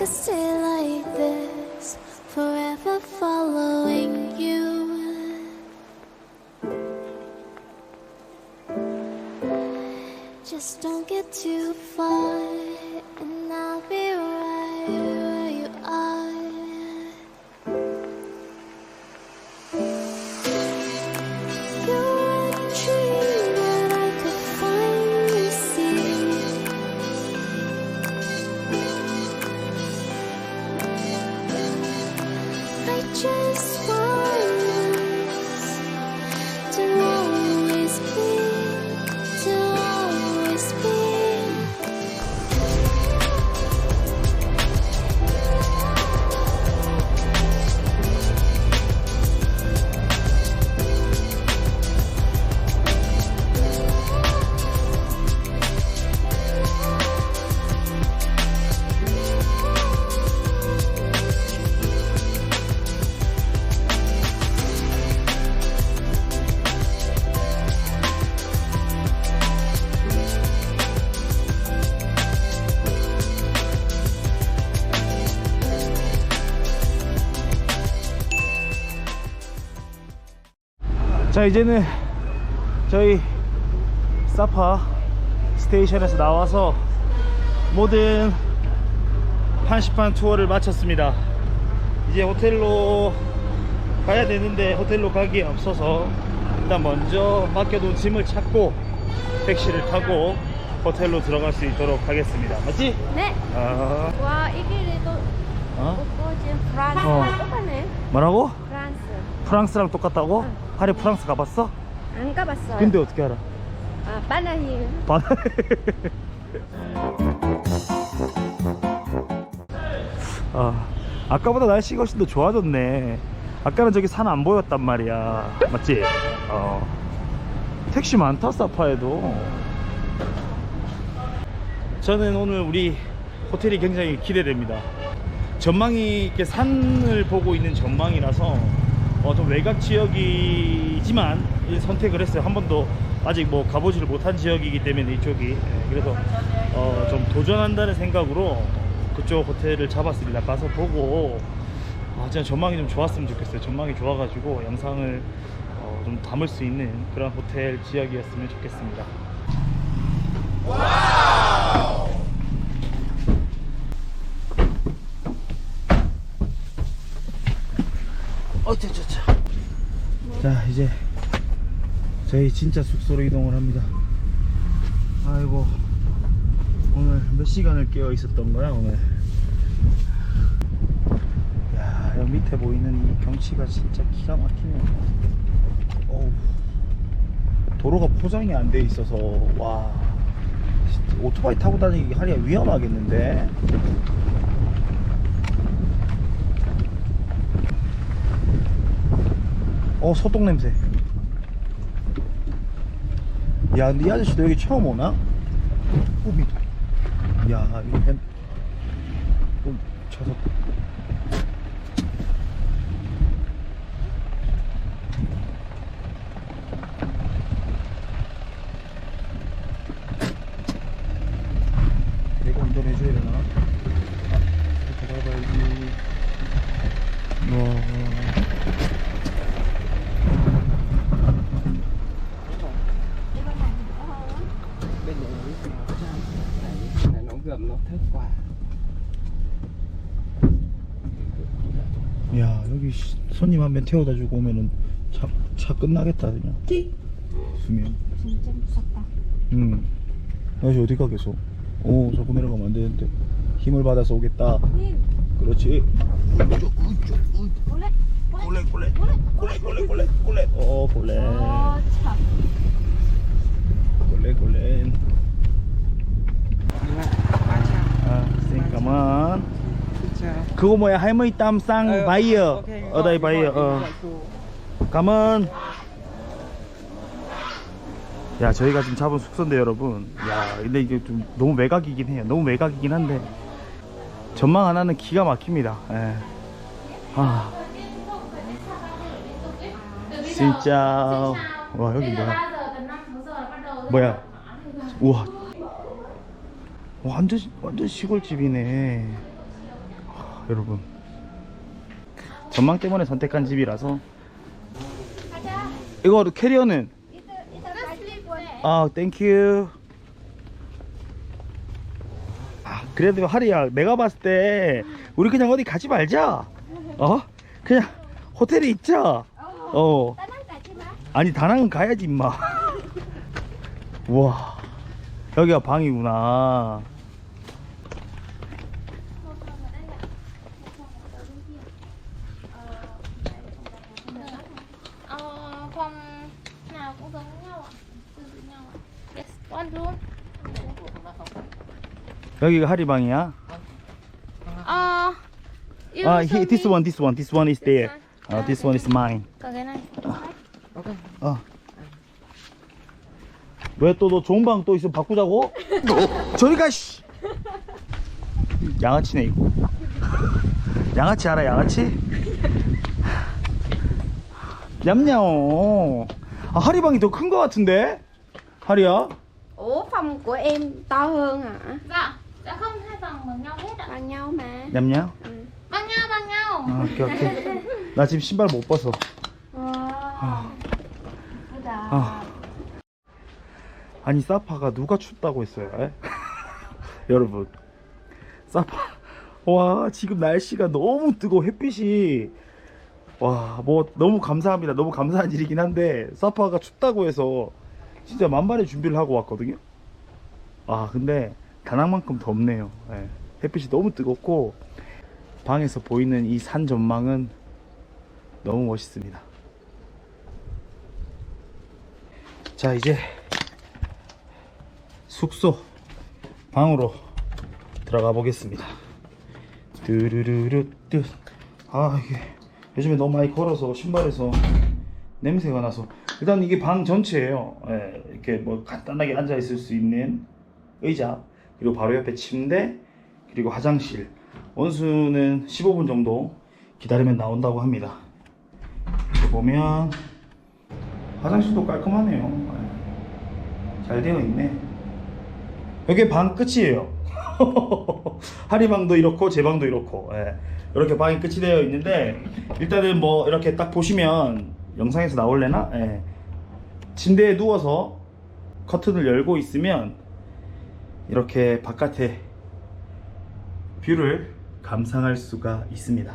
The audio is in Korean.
could stay like this, forever following you. Just don't get too far, and I'll be right where you are. You're a dream that I could finally see. I just want us to always be, to always be. 자, 이제는 저희 사파 스테이션에서 나와서 모든 판시판 투어를 마쳤습니다. 이제 호텔로 가야 되는데 호텔로 가기에 앞서서 일단 먼저 맡겨둔 짐을 찾고 택시를 타고 호텔로 들어갈 수 있도록 하겠습니다. 맞지? 네. 아, 와, 이 길에도 오고 지금 프랑스랑 똑같네. 뭐라고? 프랑스. 프랑스랑 똑같다고? 하리 프랑스 가봤어? 안 가봤어요. 근데 어떻게 알아? 아, 바나힐. 아까보다 날씨가 훨씬 더 좋아졌네. 아까는 저기 산 안 보였단 말이야. 맞지? 택시 많다, 사파에도. 저는 오늘 우리 호텔이 굉장히 기대됩니다. 전망이 이렇게 산을 보고 있는 전망이라서 좀 외곽 지역이지만 선택을 했어요. 한 번도 아직 뭐 가보지를 못한 지역이기 때문에 이쪽이. 그래서 좀 도전한다는 생각으로 그쪽 호텔을 잡았습니다. 가서 보고 진짜 전망이 좀 좋았으면 좋겠어요. 전망이 좋아가지고 영상을 좀 담을 수 있는 그런 호텔 지역이었으면 좋겠습니다. 와우! 자, 이제 저희 진짜 숙소로 이동을 합니다. 아이고, 오늘 몇 시간을 깨어 있었던 거야 오늘. 야, 여기 밑에 보이는 이 경치가 진짜 기가 막히네. 어우, 도로가 포장이 안 돼 있어서 와, 진짜 오토바이 타고 다니기 하기가 위험하겠는데. 소똥 냄새. 야, 근데 이 아저씨도 여기 처음 오나? 야, 이거 쳐서. 내가 운전해줘야 되나? 이렇게 가봐야지. 야, 여기 손님 한 명 태워다 주고 오면은 차 끝나겠다 그냥. 수면. 진짜 무섭다. 아저씨 어디 가 계속? 자꾸 내려가면 안 되는데. 힘을 받아서 오겠다. 그렇지. 볼래? 볼래. 볼래. 참. 볼래. 잠깐만. 그거 뭐야? 할머니 땀쌍 바이어. 어다이 바이어. 가만. 야, 저희가 지금 잡은 숙소인데 여러분, 야, 근데 이게 좀 너무 외곽이긴 해요. 너무 외곽이긴 한데 전망 하나는 기가 막힙니다. 진짜. 와, 여기 뭐야? 우와, 완전 시골집이네. 여러분 전망 때문에 선택한 집이라서. 이거 캐리어는? 아 땡큐. 아 그래도 하리야 내가 봤을 때 우리 그냥 어디 가지 말자. 어? 그냥 호텔에 있자. 어 아니 다낭은 가야지 임마. 우와 여기가 방이구나. Phòng nào cũng giống nhau ạ. Tương tự nhau ạ. Yes, one room. 여기가 하리 방이야? You 아 show this me. one is there. This one is mine. Còn cái này. 어. 왜 또 너 좋은 방 또 있으면 바꾸자고? 저리 가 씨. 양아치네 이거. 양아치 알아 양아치? 냠냐오. 아 하리 방이 더 큰 거 같은데? 하리야? Ủa phòng của em to hơn hả? Dạ, dạ không, hai phòng bằng nhau hết ạ. Bằng nhau mà. 냠냐? Bằng nhau, bằng nhau. 아, 오케이. 나 지금 신발 못 벗어. 아. 아니 사파가 누가 춥다고 했어요? 에? 여러분 사파 와 지금 날씨가 너무 뜨거워. 햇빛이 와 뭐 너무 감사합니다. 너무 감사한 일이긴 한데 사파가 춥다고 해서 진짜 만반의 준비를 하고 왔거든요. 아 근데 다낭만큼 덥네요. 예. 햇빛이 너무 뜨겁고 방에서 보이는 이 산 전망은 너무 멋있습니다. 자 이제 숙소 방으로 들어가 보겠습니다. 뚜루루루뚜. 아 이게 요즘에 너무 많이 걸어서 신발에서 냄새가 나서. 일단 이게 방 전체예요. 예, 이렇게 뭐 간단하게 앉아 있을 수 있는 의자, 그리고 바로 옆에 침대, 그리고 화장실. 원수는 15분 정도 기다리면 나온다고 합니다. 이렇게 보면 화장실도 깔끔하네요. 예, 잘 되어 있네. 여기 방 끝이에요. 하리방도 이렇고 제 방도 이렇고, 예, 이렇게 방이 끝이 되어 있는데 일단은 뭐 이렇게 딱 보시면 영상에서 나올래나? 예. 침대에 누워서 커튼을 열고 있으면 이렇게 바깥에 뷰를 감상할 수가 있습니다.